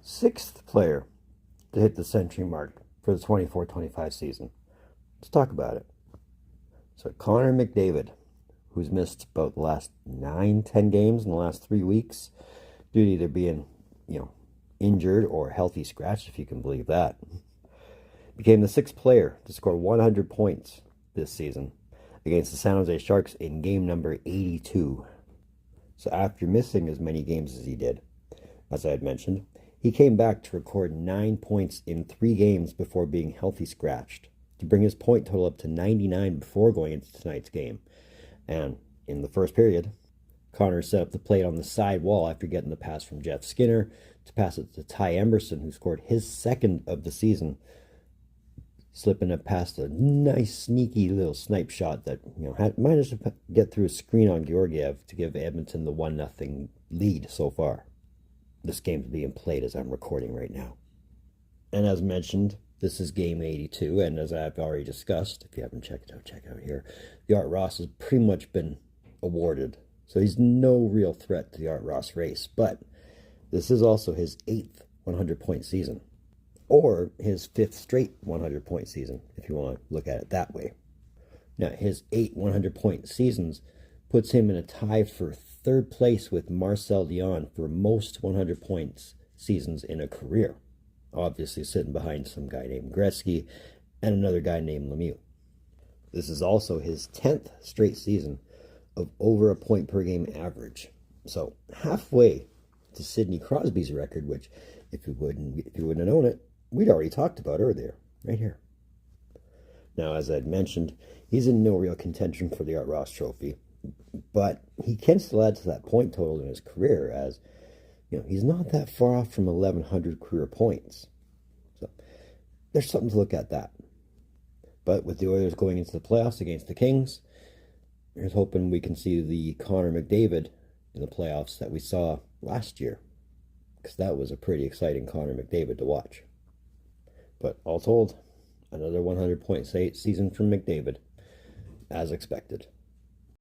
Sixth player to hit the century mark for the 24-25 season. Let's talk about it. So Connor McDavid, who's missed about the last 9-10 games in the last 3 weeks due to either being, injured or healthy scratch, if you can believe that, became the sixth player to score 100 points this season against the San Jose Sharks in game number 82. So after missing as many games as he did, as I had mentioned, he came back to record 9 points in 3 games before being healthy scratched, to bring his point total up to 99 before going into tonight's game. And in the first period, Connor set up the plate on the side wall after getting the pass from Jeff Skinner to pass it to Ty Emberson, who scored his second of the season, slipping it past a nice, sneaky little snipe shot that managed to get through a screen on Georgiev to give Edmonton the 1-0 lead so far. This game's being played as I'm recording right now. And as mentioned, this is game 82, and as I've already discussed, if you haven't checked it out, check it out here. The Art Ross has pretty much been awarded, so he's no real threat to the Art Ross race, but this is also his 8th 100-point season, or his 5th straight 100-point season, if you want to look at it that way. Now, his 8 100-point seasons puts him in a tie for 3rd place with Marcel Dionne for most 100 points seasons in a career, obviously sitting behind some guy named Gretzky and another guy named Lemieux. This is also his 10th straight season of over a point per game average, so halfway to Sidney Crosby's record, which if you wouldn't have known it, we'd already talked about earlier, right here. Now, as I'd mentioned, he's in no real contention for the Art Ross Trophy, but he can still add to that point total in his career, as he's not that far off from 1,100 career points. So there's something to look at that. But with the Oilers going into the playoffs against the Kings, here's hoping we can see the Connor McDavid in the playoffs that we saw last year, because that was a pretty exciting Connor McDavid to watch. But all told, another 100-point season from McDavid, as expected.